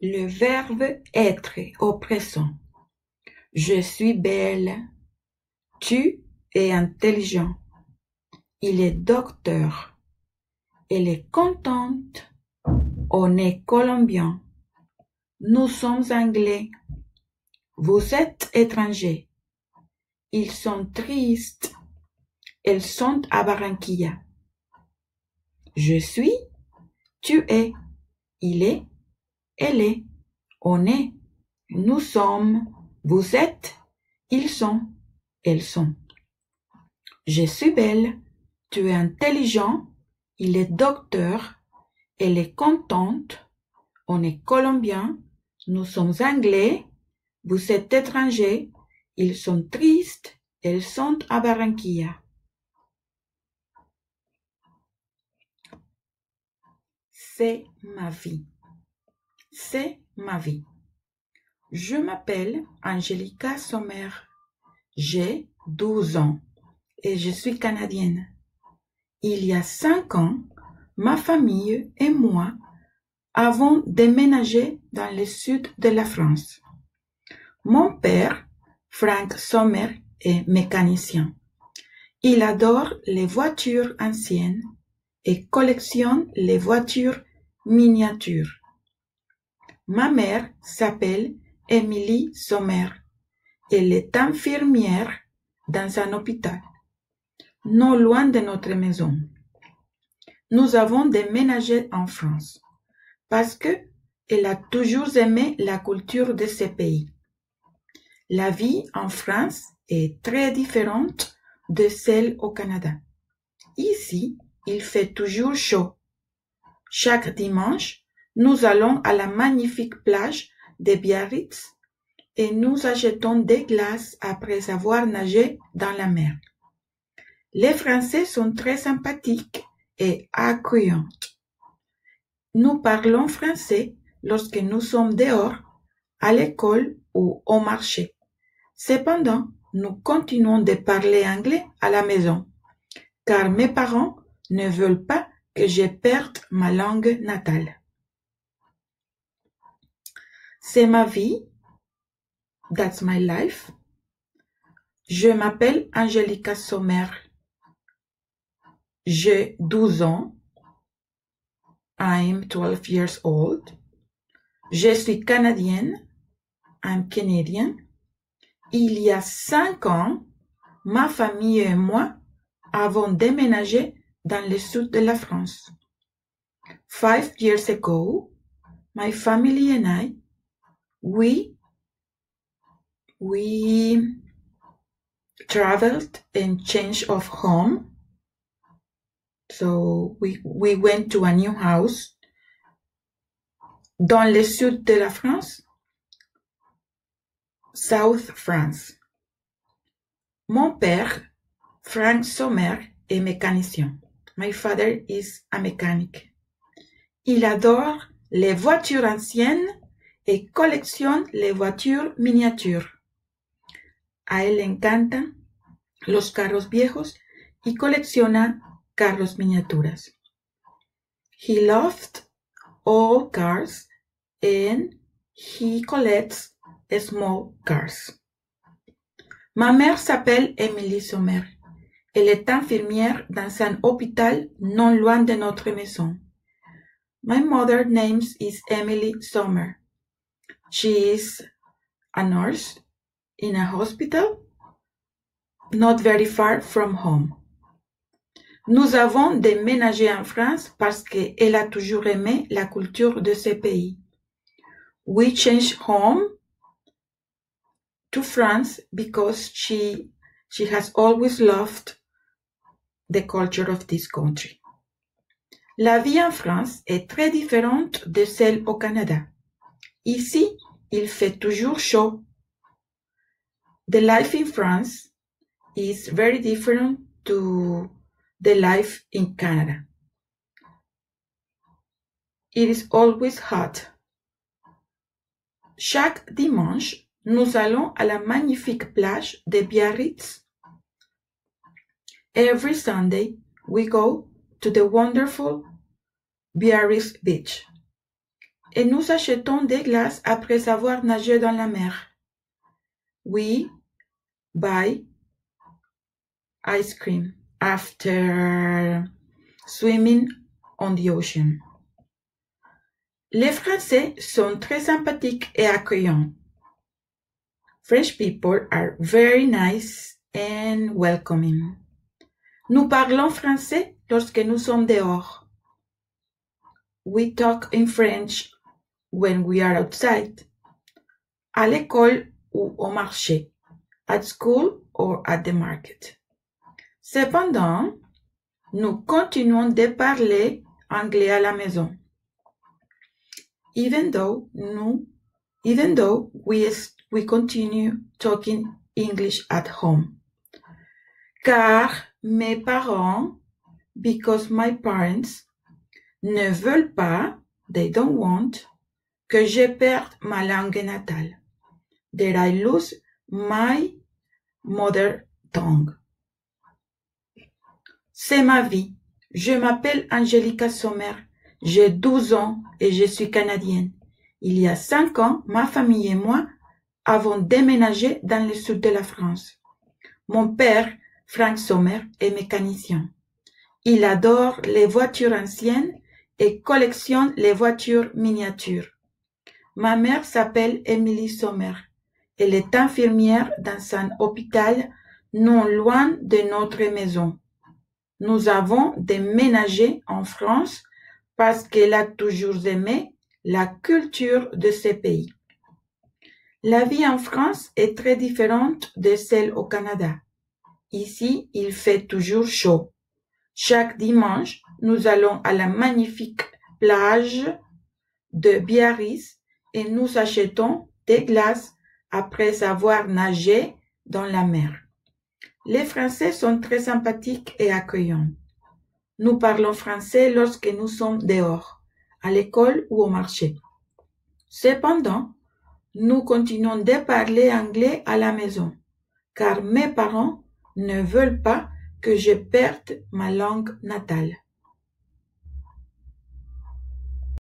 Le verbe être au présent. Je suis belle. Tu es intelligent. Il est docteur. Elle est contente. On est colombien. Nous sommes anglais. Vous êtes étrangers. Ils sont tristes. Elles sont à Barranquilla. Je suis. Tu es. Il est. Elle est. On est. Nous sommes. Vous êtes. Ils sont. Elles sont. Je suis belle. Tu es intelligent. Il est docteur. Elle est contente. On est colombien. Nous sommes anglais. Vous êtes étrangers. Ils sont tristes. Elles sont à Barranquilla. C'est ma vie. C'est ma vie. Je m'appelle Angelica Sommer. J'ai 12 ans et je suis canadienne. Il y a 5 ans, ma famille et moi avons déménagé dans le sud de la France. Mon père, Frank Sommer, est mécanicien. Il adore les voitures anciennes et collectionne les voitures miniatures. Ma mère s'appelle Emily Sommer. Elle est infirmière dans un hôpital, non loin de notre maison. Nous avons déménagé en France parce que elle a toujours aimé la culture de ce pays. La vie en France est très différente de celle au Canada. Ici, il fait toujours chaud. Chaque dimanche, nous allons à la magnifique plage de Biarritz et nous achetons des glaces après avoir nagé dans la mer. Les Français sont très sympathiques et accueillants. Nous parlons français lorsque nous sommes dehors, à l'école ou au marché. Cependant, nous continuons de parler anglais à la maison, car mes parents ne veulent pas que je perde ma langue natale. C'est ma vie. That's my life. Je m'appelle Angelica Sommer. J'ai 12 ans. I'm 12 years old. Je suis canadienne. I'm Canadian. Il y a 5 ans, ma famille et moi avons déménagé dans le sud de la France. 5 years ago, my family and I, we traveled and changed of home. So we went to a new house dans le sud de la France, South France. Mon père, Frank Sommer, est mécanicien. My father is a mechanic. Il adore les voitures anciennes et colleccionne les voitures miniatures. A él le encantan los carros viejos y colecciona carros miniaturas. He loved all cars and he collects small cars. Ma mère s'appelle Emily Sommer. Elle est infirmière dans un hôpital non loin de notre maison. My mother's name is Emily Sommer. She is a nurse in a hospital not very far from home. Nous avons déménagé en France parce qu'elle a toujours aimé la culture de ce pays. We changed home to France because she has always loved the culture of this country. La vie en France est très différente de celle au Canada. Ici, il fait toujours chaud. The life in France is very different to the life in Canada. It is always hot. Chaque dimanche, nous allons à la magnifique plage de Biarritz. Every Sunday, we go to the wonderful Biarritz beach. et nous achetons des glaces après avoir nagé dans la mer. We buy ice cream after swimming on the ocean. Les Français sont très sympathiques et accueillants. French people are very nice and welcoming. Nous parlons français lorsque nous sommes dehors. We talk in French when we are outside. À l'école ou au marché. At school or at the market. Cependant, nous continuons de parler anglais à la maison. Even though we continue talking English at home. Car mes parents, because my parents, ne veulent pas, they don't want, que je perde ma langue natale. That I lose my mother tongue. C'est ma vie. Je m'appelle Angelica Sommer. J'ai 12 ans et je suis canadienne. Il y a 5 ans, ma famille et moi avons déménagé dans le sud de la France. Mon père, Frank Sommer, est mécanicien. Il adore les voitures anciennes et collectionne les voitures miniatures. Ma mère s'appelle Emily Sommer. Elle est infirmière dans un hôpital non loin de notre maison. Nous avons déménagé en France parce qu'elle a toujours aimé la culture de ce pays. La vie en France est très différente de celle au Canada. Ici, il fait toujours chaud. Chaque dimanche, nous allons à la magnifique plage de Biarritz et nous achetons des glaces après avoir nagé dans la mer. Les Français sont très sympathiques et accueillants. Nous parlons français lorsque nous sommes dehors, à l'école ou au marché. Cependant, nous continuons de parler anglais à la maison, car mes parents ne veulent pas que je perde ma langue natale.